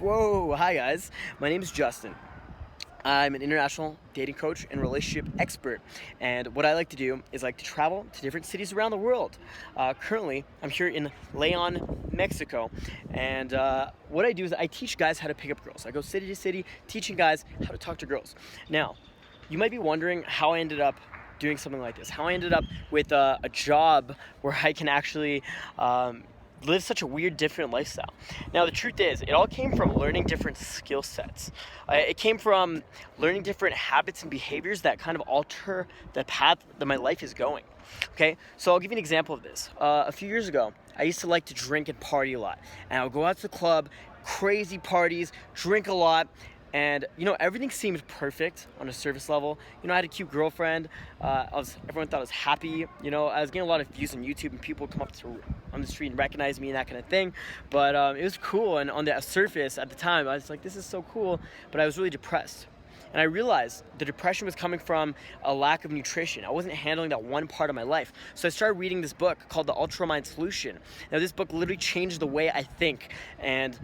Whoa, hi guys. My name is Justin. I'm an international dating coach and relationship expert. And what I like to do is like to travel to different cities around the world. Currently, I'm here in Leon, Mexico. And what I do is I teach guys how to pick up girls. I go city to city teaching guys how to talk to girls. Now, you might be wondering how I ended up doing something like this, how I ended up with a job where I can actually live such a weird, different lifestyle. Now, the truth is, it all came from learning different skill sets. It came from learning different habits and behaviors that kind of alter the path that my life is going. Okay, so I'll give you an example of this. A few years ago, I used to like to drink and party a lot, and I would go out to the club, crazy parties, drink a lot, and everything seemed perfect on a surface level. I had a cute girlfriend. Everyone thought I was happy. I was getting a lot of views on YouTube, and people would come up on the street and recognize me and that kind of thing. But it was cool, and on the surface at the time, I was like, this is so cool. But I was really depressed. And I realized the depression was coming from a lack of nutrition. I wasn't handling that one part of my life. So I started reading this book called The Ultra Mind Solution. Now, this book literally changed the way I think, and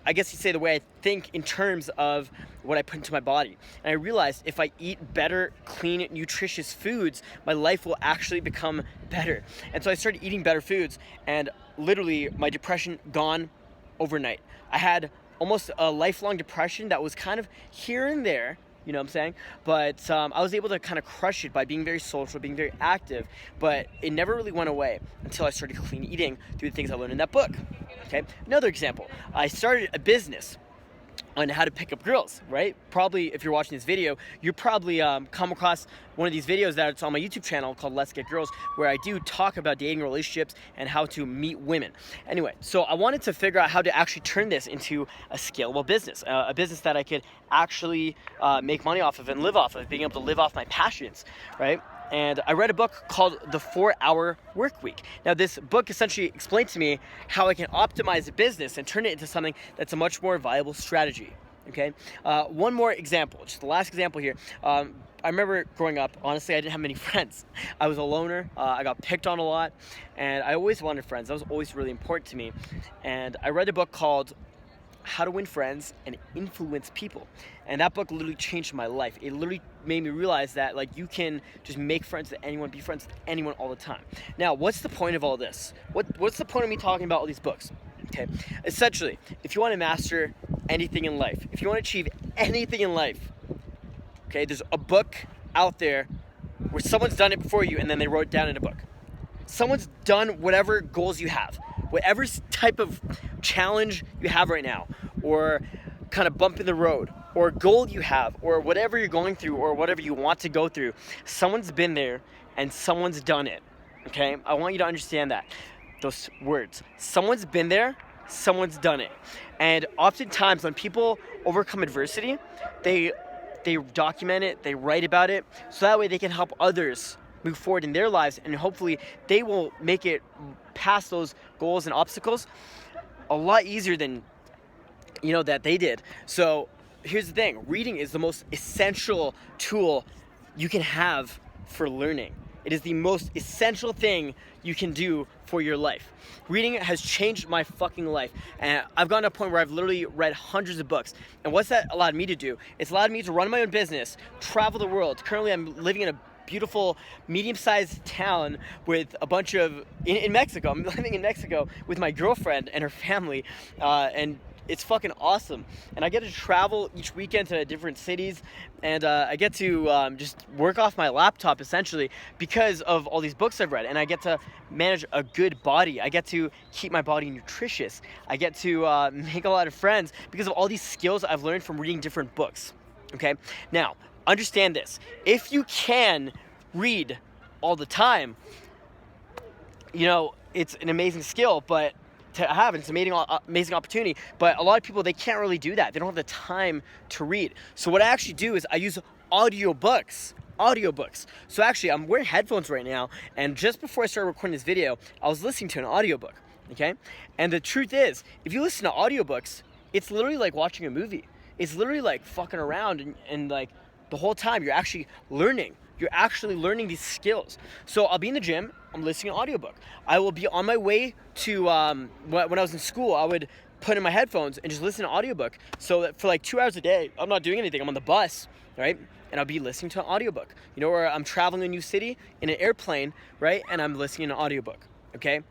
I guess you'd say the way I think in terms of what I put into my body. And I realized if I eat better, clean, nutritious foods, my life will actually become better. And so I started eating better foods, and literally my depression gone overnight. I had almost a lifelong depression that was kind of here and there, you know what I'm saying? But I was able to kind of crush it by being very social, being very active, but it never really went away until I started clean eating through the things I learned in that book. Okay, another example, I started a business on how to pick up girls, right? Probably if you're watching this video, you're probably come across one of these videos that's on my YouTube channel called Let's Get Girls, where I do talk about dating, relationships, and how to meet women. Anyway, so I wanted to figure out how to actually turn this into a scalable business, a business that I could actually make money off of and live off of, being able to live off my passions, right? And I read a book called The 4-Hour Workweek. Now, this book essentially explained to me how I can optimize a business and turn it into something that's a much more viable strategy. Okay, one more example, just the last example here. I remember growing up, honestly, I didn't have many friends. I was a loner, I got picked on a lot, and I always wanted friends. That was always really important to me. And I read a book called How to Win Friends and Influence People. And that book literally changed my life. It literally made me realize that you can just make friends with anyone, be friends with anyone all the time. Now, what's the point of all this? What's the point of me talking about all these books? Okay, essentially, if you want to master anything in life, if you want to achieve anything in life, okay, there's a book out there where someone's done it before you and then they wrote it down in a book. Someone's done whatever goals you have, whatever type of challenge you have right now, or kind of bump in the road, or goal you have, or whatever you're going through, or whatever you want to go through, someone's been there and someone's done it. Okay, I want you to understand that. Those words. Someone's been there, someone's done it. And oftentimes when people overcome adversity, they document it, they write about it, so that way they can help others move forward in their lives, and hopefully they will make it past those goals and obstacles a lot easier than that they did. So here's the thing, reading is the most essential tool you can have for learning. It is the most essential thing you can do for your life. Reading has changed my fucking life. And I've gotten to a point where I've literally read hundreds of books. And what's that allowed me to do? It's allowed me to run my own business, travel the world. Currently, I'm living in a beautiful, medium-sized town with a bunch of, in Mexico. I'm living in Mexico with my girlfriend and her family. And it's fucking awesome. And I get to travel each weekend to different cities, and I get to just work off my laptop essentially because of all these books I've read. And I get to manage a good body. I get to keep my body nutritious. I get to make a lot of friends because of all these skills I've learned from reading different books. Okay, now understand this. If you can read all the time, it's an amazing skill, but to have, it's an amazing opportunity, but a lot of people, they can't really do that. They don't have the time to read. So what I actually do is I use audiobooks. So actually, I'm wearing headphones right now, and just before I started recording this video, I was listening to an audiobook, okay? And the truth is, if you listen to audiobooks, it's literally like watching a movie. It's literally like fucking around, and like the whole time you're actually learning. You're actually learning these skills. So I'll be in the gym, I'm listening to an audiobook. I will be on my way to, when I was in school, I would put in my headphones and just listen to audiobook. So that for like 2 hours a day, I'm not doing anything. I'm on the bus, right? And I'll be listening to an audiobook. You know, where I'm traveling a new city in an airplane, right? And I'm listening to an audiobook, okay?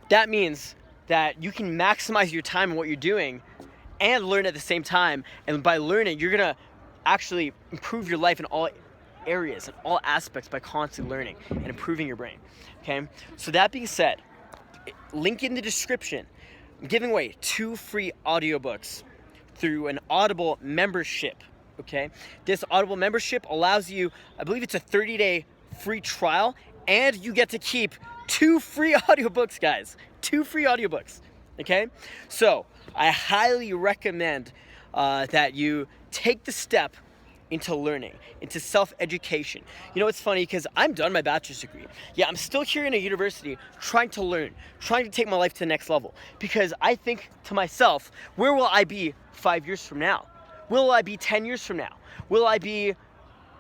That means that you can maximize your time in what you're doing and learn at the same time. And by learning, you're gonna actually improve your life in all areas and all aspects by constantly learning and improving your brain, okay? So that being said, link in the description. I'm giving away 2 free audiobooks through an Audible membership, okay? This Audible membership allows you, I believe it's a 30-day free trial, and you get to keep 2 free audiobooks, guys. 2 free audiobooks, okay? So I highly recommend that you take the step into learning, into self-education. You know, it's funny because I'm done my bachelor's degree. Yeah, I'm still here in a university trying to learn, trying to take my life to the next level, because I think to myself, where will I be 5 years from now? Will I be 10 years from now? Will I be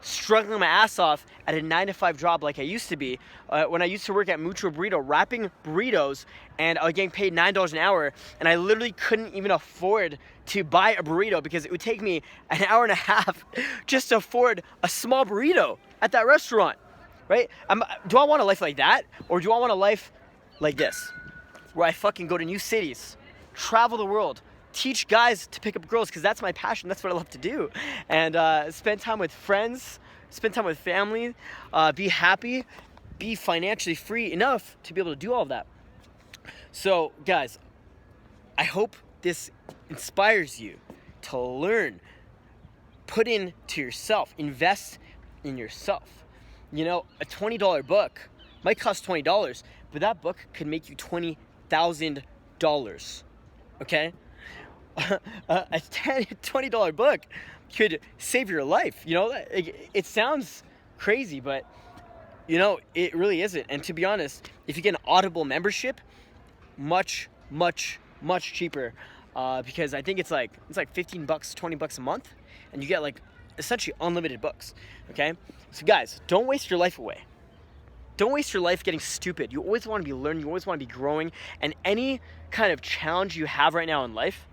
struggling my ass off at a 9-to-5 job like I used to be when I used to work at Mucho Burrito wrapping burritos, and I was getting paid $9 an hour, and I literally couldn't even afford to buy a burrito because it would take me an hour and a half just to afford a small burrito at that restaurant, right? Do I want a life like that, or do I want a life like this, where I fucking go to new cities, travel the world, teach guys to pick up girls, because that's my passion, that's what I love to do, and spend time with friends, spend time with family, be happy, be financially free enough to be able to do all of that. So guys, I hope this inspires you to learn, put into yourself, invest in yourself. You know, a $20 book might cost $20, but that book could make you $20,000, okay? A $20 book could save your life. You know, it sounds crazy, but you know, it really isn't. And to be honest, if you get an Audible membership, much cheaper, because I think it's like $15, $20 a month, and you get like essentially unlimited books. Okay, so guys, don't waste your life away. Don't waste your life getting stupid. You always want to be learning. You always want to be growing. And any kind of challenge you have right now in life,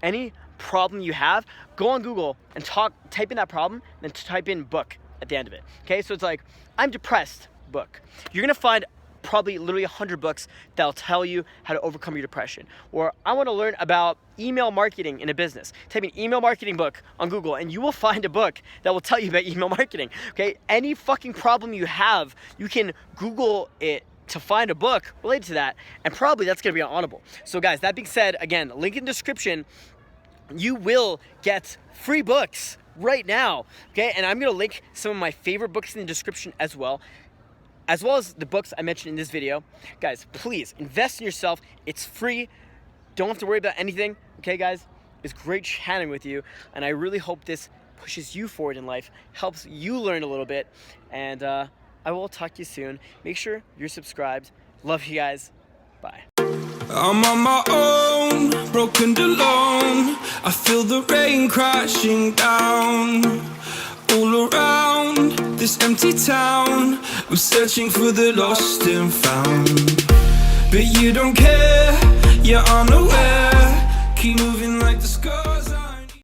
any problem you have, go on Google and type in that problem, and then type in book at the end of it. Okay, so it's like, I'm depressed, book. You're gonna find probably literally 100 books that'll tell you how to overcome your depression. Or I want to learn about email marketing in a business. Type in email marketing book on Google, and you will find a book that will tell you about email marketing. Okay, any fucking problem you have, you can Google it to find a book related to that, and probably that's gonna be on Audible. So guys, that being said, again, link in the description. You will get free books right now, okay? And I'm gonna link some of my favorite books in the description as well as the books I mentioned in this video. Guys, please invest in yourself. It's free. Don't have to worry about anything, okay, guys? It's great chatting with you, and I really hope this pushes you forward in life, helps you learn a little bit, and I will talk to you soon. Make sure you're subscribed. Love you guys. Bye. I'm on my own, broken and alone. I feel the rain crashing down all around this empty town. I'm searching for the lost and found, but you don't care, you're unaware. Keep moving